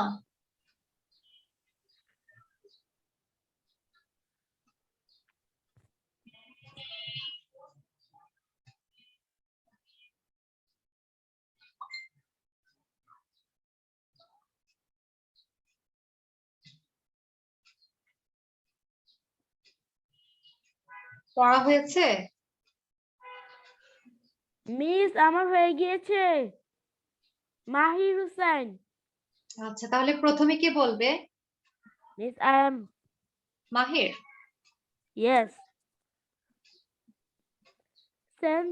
পড়া হয়েছে? মিস আমার হয়ে গিয়েছে। মাহির হুসাইন। আচ্ছা, তাহলে প্রথমে কে বলবে? Miss I am Mahir. Yes. Send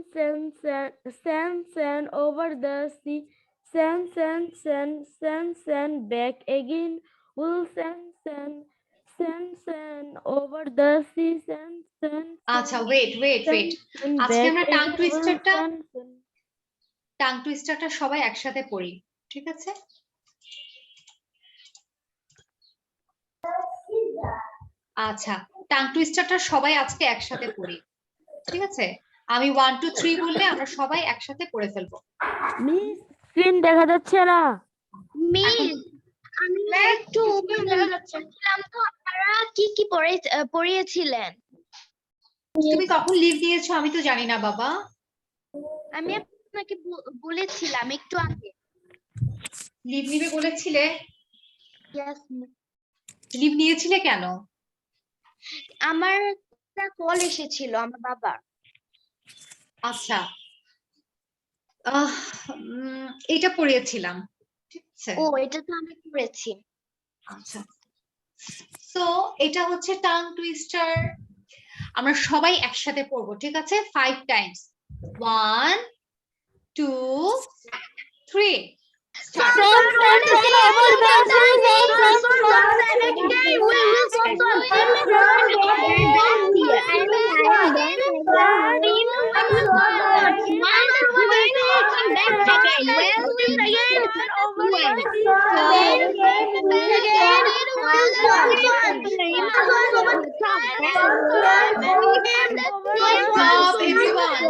over the sea. Send back again. We'll send over the sea. আচ্ছা, ওয়েট। আজকে আমরা টাং টুইস্টারটা সবাই একসাথে পড়ি, ঠিক আছে? আচ্ছা, টাং টুইস্টারটা সবাই আজকে একসাথে পড়ি, ঠিক আছে? আমি 1 2 3 বললে আমরা সবাই একসাথে পড়ে ফেলবো। মিস স্ক্রিন দেখা যাচ্ছে না। মিস, আমি একটু বলছিলাম তো আপনারা কি কি পড়িয়েছিলেন? তুমি কখন লিভ দিয়েছো আমি তো জানি না বাবা। আমি আপনাকে বলেছিলাম একটু আগে। লিভ নিবে বলেছিলে? Yes, লিভ নিয়েছিলে কেন? আমার একটা কল এসেছিল আমার বাবার। আচ্ছা, এটা পড়িয়েছিলাম, ঠিক আছে? ও, এটা তো আমি পড়েছি। আচ্ছা, সো এটা হচ্ছে টাং টুইস্টার। আমরা সবাই একসাথে পড়বো, ঠিক আছে? 5 Times. 1 2 3 Well, Stop, everyone.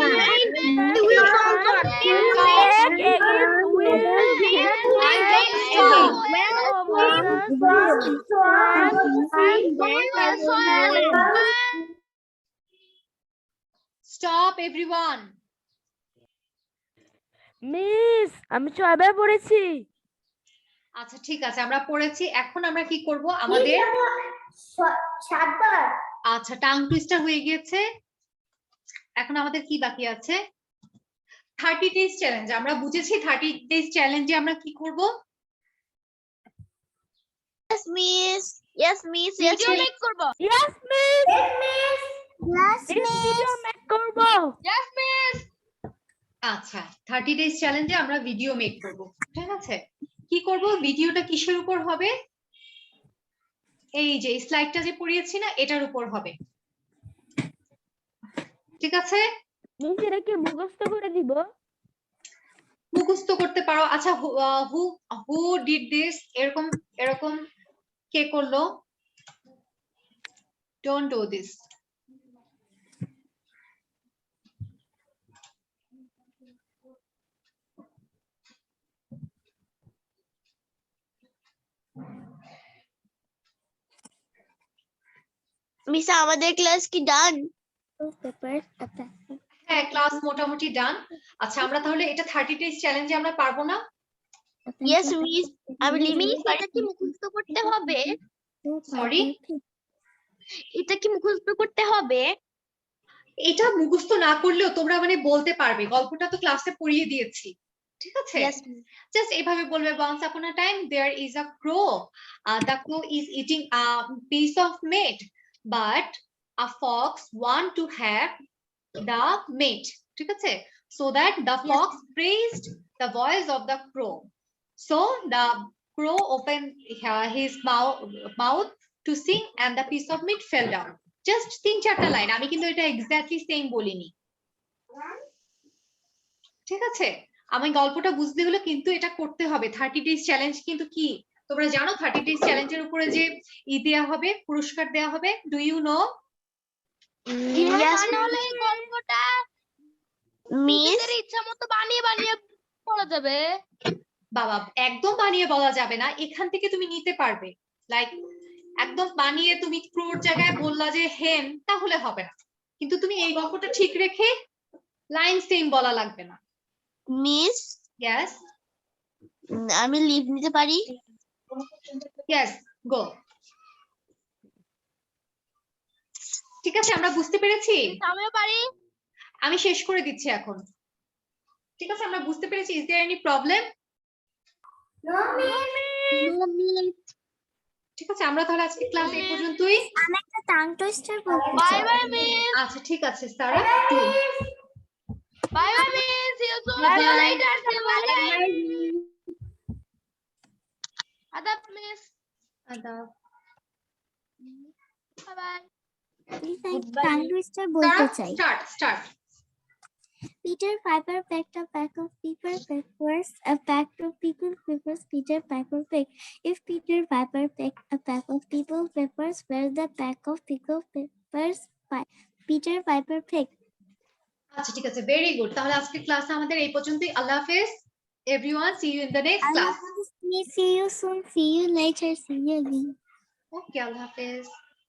Stop, everyone. Miss আমি 6 বার পড়েছি। আচ্ছা ঠিক আছে, আমরা পড়েছি। এখন আমরা কি করব? আমাদের 7 বার। আচ্ছা, টাং টুইস্টার হয়ে গিয়েছে। এখন আমাদের কি বাকি আছে? 30 ডেজ চ্যালেঞ্জ। আমরা বুঝেছি 30 ডেজ চ্যালেঞ্জে আমরা কি করব? Yes, miss. Yes, miss. Yes, Video make করবো। Yes, miss. Yes, This video make করব। Yes, miss. আচ্ছা, 30 ডেজ চ্যালেঞ্জে আমরা ভিডিও মেক করব। ঠিক আছে? কি করব? ভিডিওটা কিসের উপর হবে? এই যে স্লাইডটা যে পড়িয়েছি না, এটার উপর হবে। ঠিক আছে? মিস এটা কি মুখস্থ করে দিব? মুখস্থ করতে পারো। আচ্ছা, হু ডিড দিস, এরকম এরকম কে করলো? Don't do this. মিস আমাদের ক্লাস কি ডান? Papers, a pack of হ্যাঁ, ক্লাস মোটামুটি ডান। আচ্ছা, আমরা তাহলে এটা 30 ডেজ চ্যালেঞ্জে আমরা পারবো না? Yes, miss. আমি মিস এটা কি মুখস্থ করতে হবে? সরি, এটা কি মুখস্থ করতে হবে? এটা মুখস্থ না করলেও তোমরা মানে বলতে পারবে। গল্পটা তো ক্লাসে পড়িয়ে দিয়েছি। ঠিক আছে? Yes, miss. জাস্ট এভাবে বলবে, once upon a time there is a crow. The crow is eating a piece of meat, but a fox want to have the meat. ঠিক আছে? So that the fox praised the voice of the crow. So the crow opened his mouth to sing and the piece of meat fell down. Just 3-4টা line, আমি কিন্তু এটা exactly same বলিনি। ঠিক আছে? আমি গল্পটা বুঝতে হলে কিন্তু এটা করতে হবে। 30 ডেজ চ্যালেঞ্জ কিন্তু কি তোমরা জানো? 30 ডেজ চ্যালেঞ্জের উপরে যে দেয়া হবে, পুরস্কার দেয়া হবে। Do you know? Yes, তাহলে এই গল্পটা miss. নিজেদের ইচ্ছা মতো বানিয়ে বানিয়ে পড়া যাবে। বাবা, একদম বানিয়ে বলা যাবে না। এখান থেকে তুমি নিতে পারবে। লাইক একদম বানিয়ে তুমি ক্রোর জায়গায় বললা যে হেন, তাহলে হবে না। কিন্তু তুমি এই গল্পটা ঠিক রেখে লাইন সেম বলা লাগবে না। Miss, ইয়েস, আমি লিভ নিতে পারি? ইয়েস, গো। ঠিক আছে, আমরা বুঝতে পেরেছি। আমিও পারি। আমি শেষ করে দিচ্ছি এখন। ঠিক আছে, আমরা বুঝতে পেরেছি। Is there any problem? No, miss. No, miss. ঠিক আছে, আমরা তাহলে আজকে ক্লাস এই পর্যন্তই। আমি একটা টাং টুইস্টার বলতে বাই চাই। Bye miss. আচ্ছা ঠিক আছে Sara, too. Bye bye miss. See you soon. Bye See you bye. later. See you later. আদাব মিস। আদাব। Bye bye. Please, আমি টাং টুইস্টার বলতে চাই। Start. Peter Piper picked a pack of paper peppers. A pack of pickled peppers. Peter Piper picked. If Peter Piper picked a pack of pickled peppers, where the pack of pickled peppers Peter Piper picked? আচ্ছা ঠিক আছে, very good. তাহলে আজকে class আমাদের এই পর্যন্তই। আল্লাহ হাফেজ everyone, see you in the next class. See you soon. See you later. See you again. Okay, আল্লাহ হাফেজ।